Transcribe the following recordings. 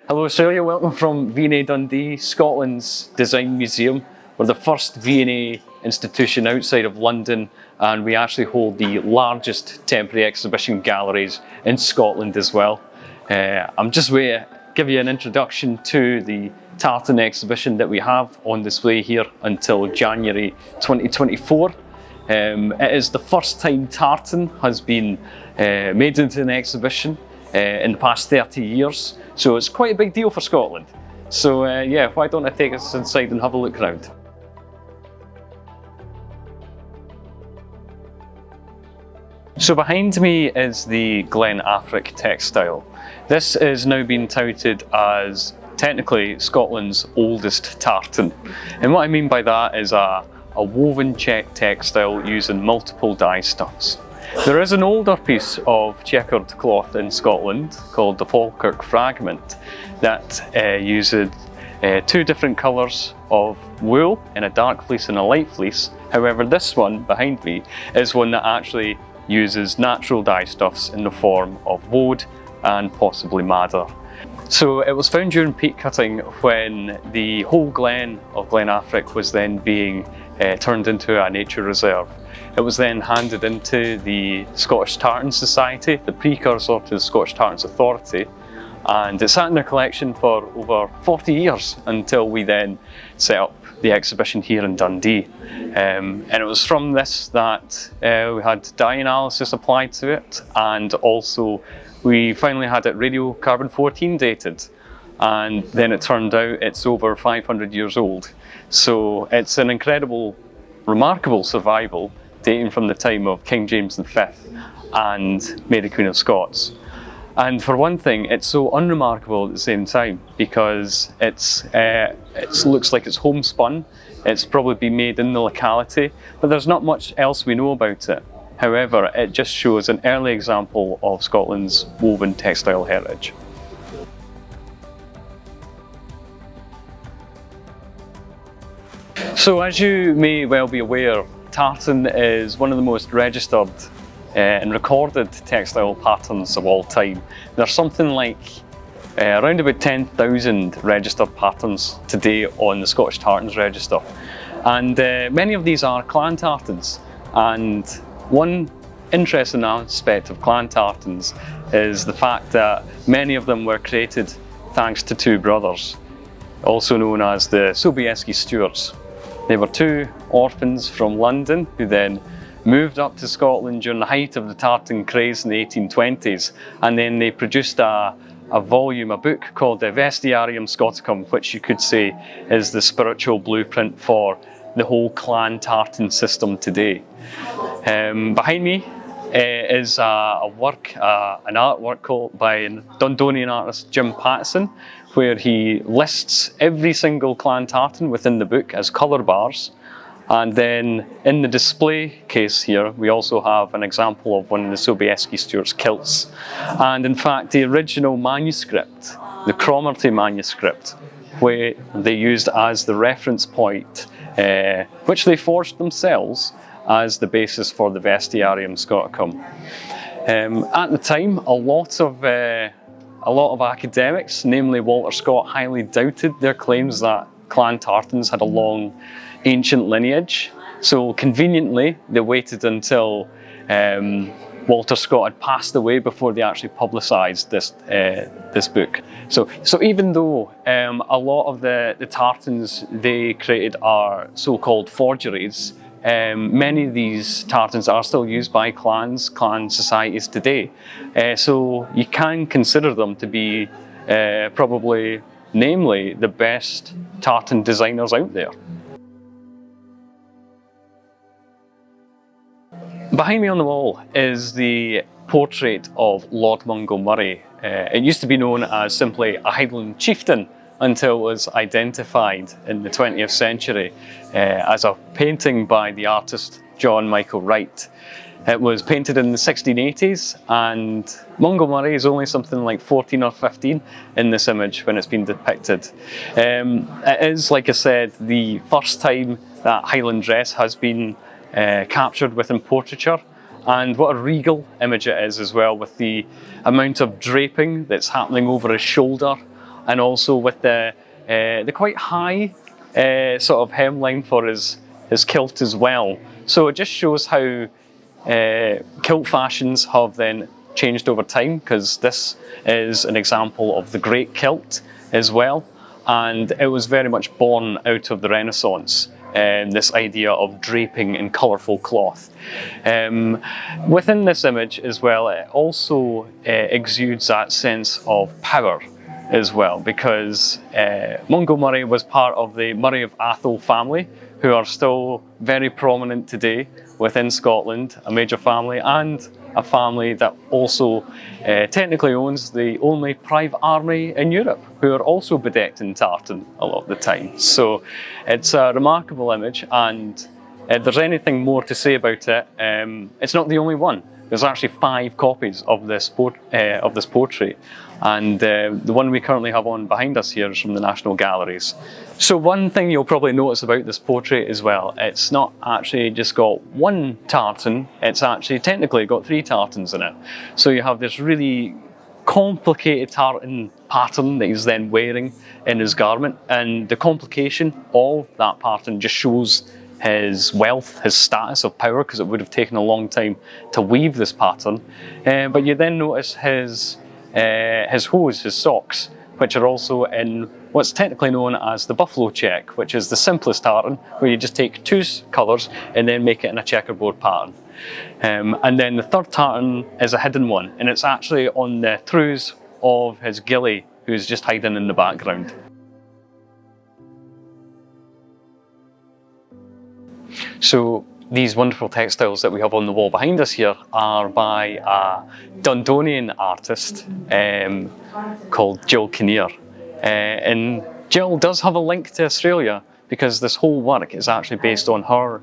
Hello Australia, welcome from V&A Dundee, Scotland's design museum. We're the first V&A institution outside of London, and we actually hold the largest temporary exhibition galleries in Scotland as well. I'm just going to give you an introduction to the tartan exhibition that we have on display here until January 2024. It is the first time tartan has been made into an exhibition in the past 30 years, so it's quite a big deal for Scotland. So yeah, why don't I take us inside and have a look around. So behind me is the Glen Affric textile. This is now being touted as technically Scotland's oldest tartan. And what I mean by that is a woven check textile using multiple dye stuffs. There is an older piece of checkered cloth in Scotland called the Falkirk Fragment that uses two different colours of wool in a dark fleece and a light fleece. However, this one behind me is one that actually uses natural dye stuffs in the form of woad and possibly madder. So it was found during peat cutting when the whole glen of Glen Affric was then being turned into a nature reserve. It was then handed into the Scottish Tartan Society, the precursor to the Scottish Tartans Authority, and it sat in their collection for over 40 years until we then set up the exhibition here in Dundee. And it was from this that we had dye analysis applied to it, and also we finally had it radiocarbon 14 dated, and then it turned out it's over 500 years old. So it's an incredible, remarkable survival dating from the time of King James V and Mary Queen of Scots. And for one thing, it's so unremarkable at the same time because it looks like it's homespun. It's probably been made in the locality, but there's not much else we know about it. However, it just shows an early example of Scotland's woven textile heritage. So as you may well be aware, tartan is one of the most registered and recorded textile patterns of all time. There's something like around about 10,000 registered patterns today on the Scottish Tartans Register. And many of these are clan tartans. And one interesting aspect of clan tartans is the fact that many of them were created thanks to two brothers, also known as the Sobieski Stewarts. They were two orphans from London who then moved up to Scotland during the height of the tartan craze in the 1820s, and then they produced a book called the Vestiarium Scoticum, which you could say is the spiritual blueprint for the whole clan tartan system today. Behind me is an artwork by Dundonian artist Jim Pattison, where he lists every single clan tartan within the book as colour bars. And then in the display case here, we also have an example of one of the Sobieski Stewarts' kilts. And in fact, the original manuscript, the Cromarty manuscript, where they used as the reference point, which they forged themselves as the basis for the Vestiarium Scoticum. At the time, a lot of academics, namely Walter Scott, highly doubted their claims that clan tartans had a long ancient lineage. So conveniently, they waited until Walter Scott had passed away before they actually publicised this book. So even though a lot of the tartans they created are so-called forgeries, many of these tartans are still used by clan societies today. So you can consider them to be probably, namely, the best tartan designers out there. Behind me on the wall is the portrait of Lord Mungo Murray. It used to be known as simply a Highland chieftain until it was identified in the 20th century as a painting by the artist John Michael Wright. It was painted in the 1680s, and Mungo Murray is only something like 14 or 15 in this image when it's been depicted. It is, like I said, the first time that Highland dress has been captured within portraiture, and what a regal image it is as well, with the amount of draping that's happening over his shoulder and also with the quite high sort of hemline for his kilt as well. So it just shows how kilt fashions have then changed over time, because this is an example of the great kilt as well, and it was very much born out of the Renaissance. This idea of draping in colourful cloth. Within this image as well, it also exudes that sense of power as well, because Mungo Murray was part of the Murray of Atholl family, who are still very prominent today within Scotland, a major family, and a family that also technically owns the only private army in Europe, who are also bedecked in tartan a lot of the time. So it's a remarkable image, and if there's anything more to say about it, it's not the only one. There's actually 5 copies of this portrait, and the one we currently have on behind us here is from the National Galleries. So one thing you'll probably notice about this portrait as well, it's not actually just got one tartan, it's actually technically got 3 tartans in it. So you have this really complicated tartan pattern that he's then wearing in his garment, and the complication of that pattern just shows his wealth, his status of power, because it would have taken a long time to weave this pattern. But you then notice his hose, his socks, which are also in what's technically known as the buffalo check, which is the simplest tartan, where you just take 2 colours and then make it in a checkerboard pattern. And then the third tartan is a hidden one, and it's actually on the trews of his gillie, who's just hiding in the background. So these wonderful textiles that we have on the wall behind us here are by a Dundonian artist called Jill Kinnear. And Jill does have a link to Australia, because this whole work is actually based on her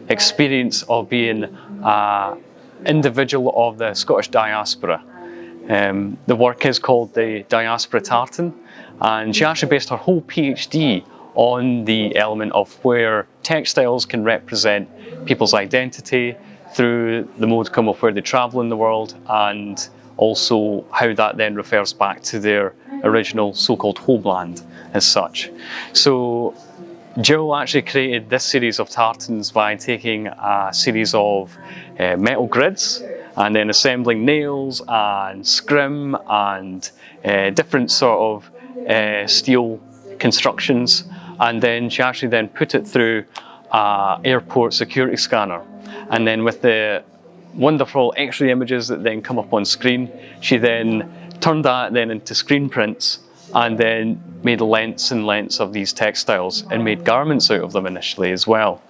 experience of being an individual of the Scottish diaspora. The work is called the Diaspora Tartan, and she actually based her whole PhD on the element of where textiles can represent people's identity through the modicum of where they travel in the world, and also how that then refers back to their original so-called homeland as such. So Jill actually created this series of tartans by taking a series of metal grids and then assembling nails and scrim and different sort of steel constructions, and then she actually then put it through an airport security scanner, and then with the wonderful X-ray images that then come up on screen, she then turned that then into screen prints, and then made lengths and lengths of these textiles and made garments out of them initially as well.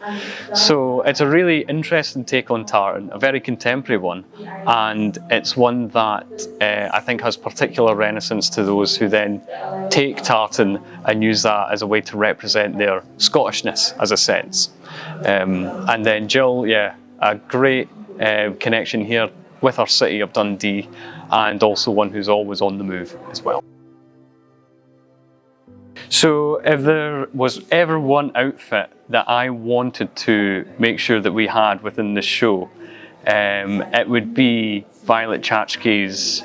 So it's a really interesting take on tartan, a very contemporary one, and it's one that I think has particular renaissance to those who then take tartan and use that as a way to represent their Scottishness as a sense. And then Jill, yeah, a great connection here with our city of Dundee, and also one who's always on the move as well. So if there was ever one outfit that I wanted to make sure that we had within the show, it would be Violet Chachki's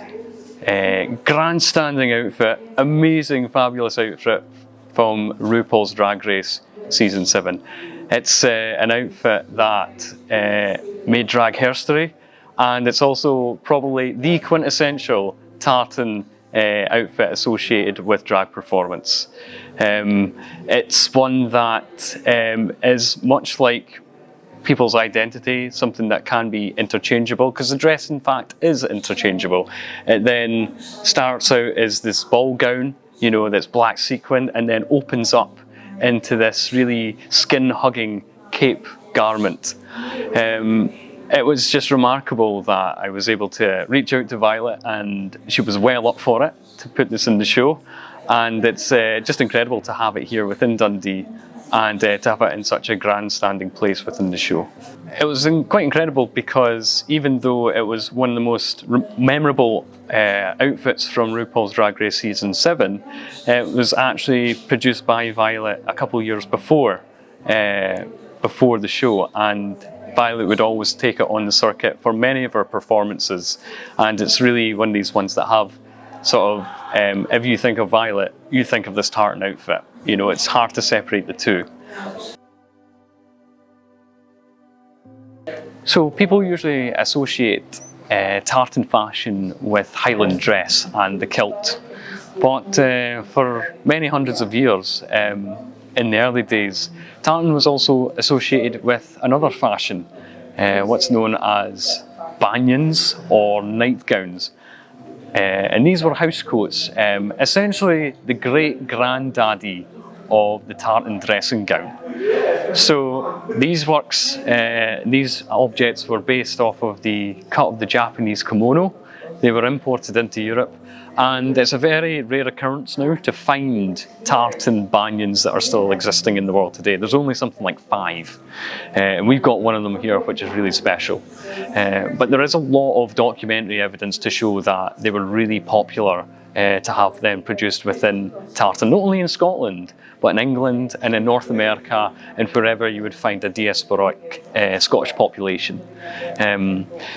grandstanding outfit, amazing, fabulous outfit from RuPaul's Drag Race Season 7. It's an outfit that made drag history, and it's also probably the quintessential tartan outfit associated with drag performance. It's one that is much like people's identity, something that can be interchangeable, because the dress in fact is interchangeable. It then starts out as this ball gown, you know, that's black sequined, and then opens up into this really skin-hugging cape garment. It was just remarkable that I was able to reach out to Violet, and she was well up for it to put this in the show. And it's just incredible to have it here within Dundee, and to have it in such a grandstanding place within the show. It was quite incredible, because even though it was one of the most memorable outfits from RuPaul's Drag Race Season 7, it was actually produced by Violet a couple of years before the show, and Violet would always take it on the circuit for many of her performances, and it's really one of these ones that have sort of, if you think of violet, you think of this tartan outfit. You know, it's hard to separate the two. So people usually associate tartan fashion with Highland dress and the kilt. But for many hundreds of years, in the early days, tartan was also associated with another fashion, what's known as banyans or nightgowns. And these were house coats, essentially the great granddaddy of the tartan dressing gown. So these works, these objects were based off of the cut of the Japanese kimono. They were imported into Europe, and it's a very rare occurrence now to find tartan banyans that are still existing in the world today. There's only something like 5, and we've got one of them here, which is really special. But there is a lot of documentary evidence to show that they were really popular to have them produced within tartan, not only in Scotland, but in England and in North America and wherever you would find a diasporic Scottish population.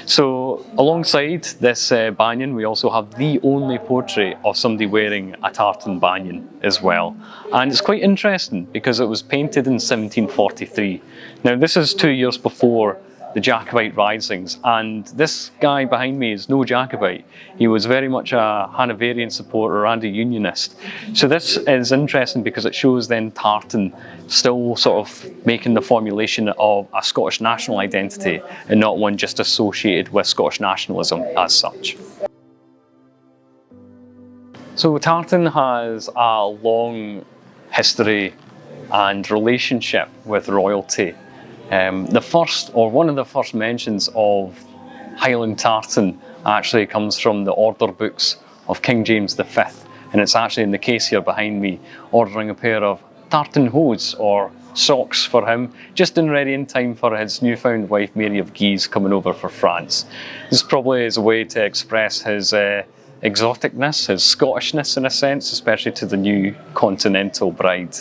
So alongside this banyan, we also have the only portrait of somebody wearing a tartan banyan as well. And it's quite interesting because it was painted in 1743. Now this is 2 years before the Jacobite risings, and this guy behind me is no Jacobite. He was very much a Hanoverian supporter and a Unionist. So this is interesting because it shows then tartan still sort of making the formulation of a Scottish national identity and not one just associated with Scottish nationalism as such. So tartan has a long history and relationship with royalty. The first, or one of the first mentions of Highland tartan actually comes from the order books of King James V, and it's actually in the case here behind me, ordering a pair of tartan hose or socks for him, just ready in time for his newfound wife Mary of Guise coming over for France. This probably is a way to express his exoticness, his Scottishness in a sense, especially to the new continental bride.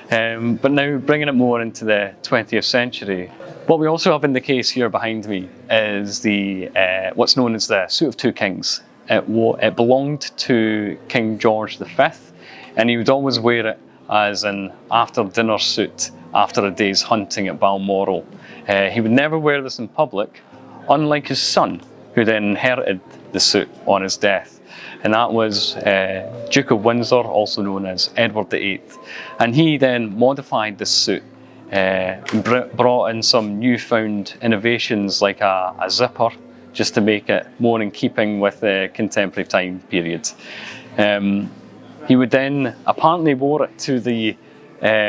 But now bringing it more into the 20th century, what we also have in the case here behind me is the what's known as the Suit of Two Kings. It belonged to King George V, and he would always wear it as an after-dinner suit after a day's hunting at Balmoral. He would never wear this in public, unlike his son, who then inherited the suit on his death. And that was Duke of Windsor, also known as Edward VIII. And he then modified this suit, brought in some newfound innovations like a zipper, just to make it more in keeping with the contemporary time period. He would then apparently wore it to the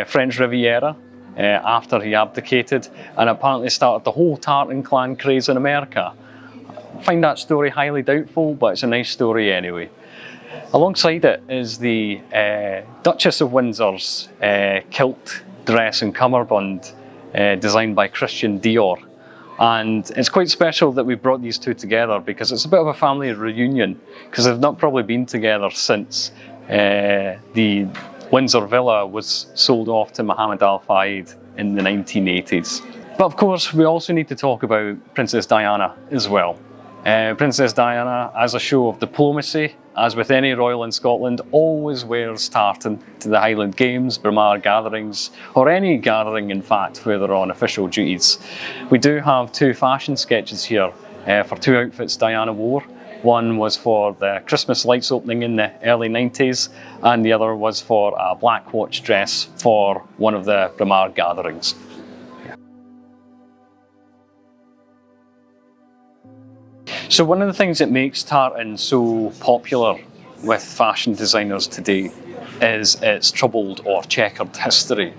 French Riviera after he abdicated, and apparently started the whole tartan clan craze in America. I find that story highly doubtful, but it's a nice story anyway. Alongside it is the Duchess of Windsor's kilt, dress and cummerbund designed by Christian Dior. And it's quite special that we brought these two together because it's a bit of a family reunion, because they've not probably been together since the Windsor Villa was sold off to Mohammed Al Fayed in the 1980s. But of course, we also need to talk about Princess Diana as well. Princess Diana, as a show of diplomacy, as with any royal in Scotland, always wears tartan to the Highland Games, Braemar gatherings, or any gathering in fact where they're on official duties. We do have 2 fashion sketches here for 2 outfits Diana wore. One was for the Christmas lights opening in the early 90s, and the other was for a black watch dress for one of the Braemar gatherings. So one of the things that makes tartan so popular with fashion designers today is its troubled or checkered history.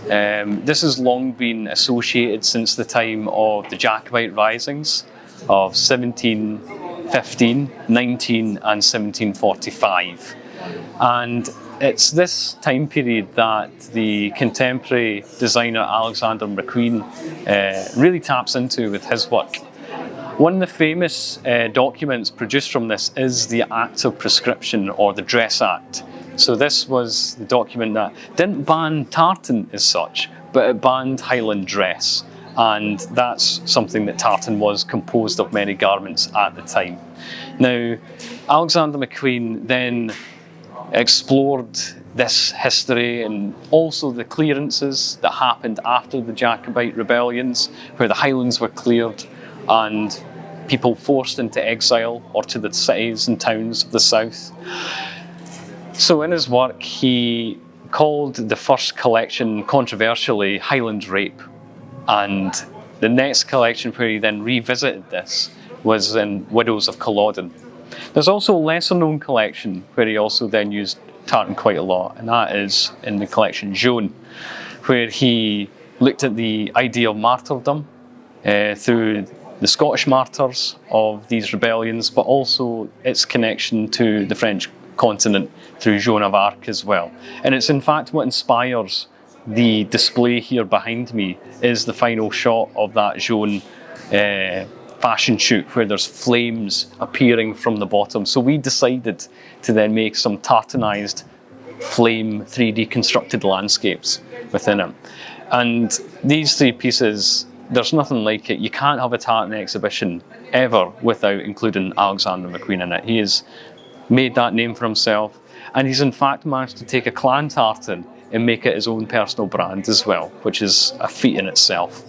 This has long been associated since the time of the Jacobite risings of 1715, 19 and 1745. And it's this time period that the contemporary designer Alexander McQueen really taps into with his work. One of the famous documents produced from this is the Act of Prescription, or the Dress Act. So this was the document that didn't ban tartan as such, but it banned Highland dress. And that's something that tartan was composed of many garments at the time. Now, Alexander McQueen then explored this history and also the clearances that happened after the Jacobite rebellions, where the Highlands were cleared and people forced into exile or to the cities and towns of the south. So in his work, he called the first collection, controversially, Highland Rape. And the next collection where he then revisited this was in Widows of Culloden. There's also a lesser known collection where he also then used tartan quite a lot, and that is in the collection Joan, where he looked at the idea of martyrdom through the Scottish martyrs of these rebellions, but also its connection to the French continent through Joan of Arc as well. And it's in fact what inspires the display here behind me is the final shot of that Joan fashion shoot where there's flames appearing from the bottom. So we decided to then make some tartanized flame 3D constructed landscapes within it. And these three pieces, there's nothing like it. You can't have a tartan exhibition ever without including Alexander McQueen in it. He has made that name for himself, and he's in fact managed to take a clan tartan and make it his own personal brand as well, which is a feat in itself.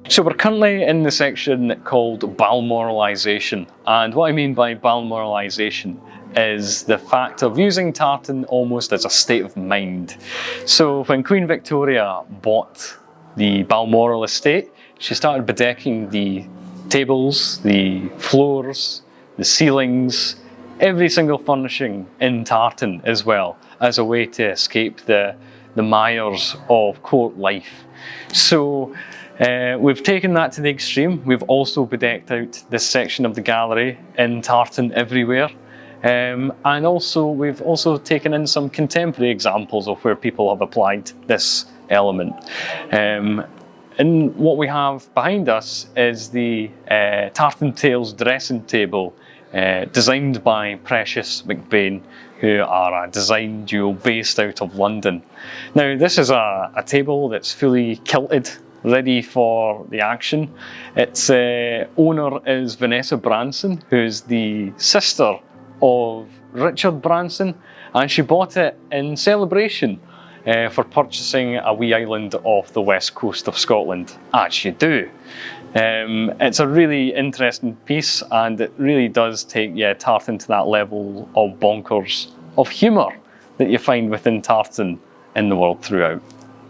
So we're currently in the section called Balmoralisation, and what I mean by Balmoralisation is the fact of using tartan almost as a state of mind. So when Queen Victoria bought the Balmoral estate, she started bedecking the tables, the floors, the ceilings, every single furnishing in tartan as well, as a way to escape the mires of court life. So we've taken that to the extreme. We've also bedecked out this section of the gallery in tartan everywhere. And also we've also taken in some contemporary examples of where people have applied this element. And what we have behind us is the Tartan Tales dressing table designed by Precious McBain, who are a design duo based out of London. Now this is a table that's fully kilted, ready for the action. Its owner is Vanessa Branson, who's the sister of Richard Branson, and she bought it in celebration for purchasing a wee island off the west coast of Scotland, as you do. It's a really interesting piece, and it really does take tartan to that level of bonkers, of humour that you find within tartan in the world throughout.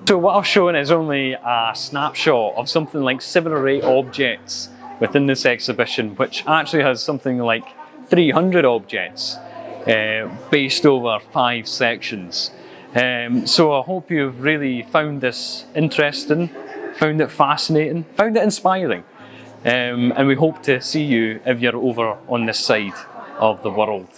So what I've shown is only a snapshot of something like 7 or 8 objects within this exhibition, which actually has something like 300 objects based over 5 sections. So I hope you've really found this interesting, found it fascinating, found it inspiring. And we hope to see you if you're over on this side of the world.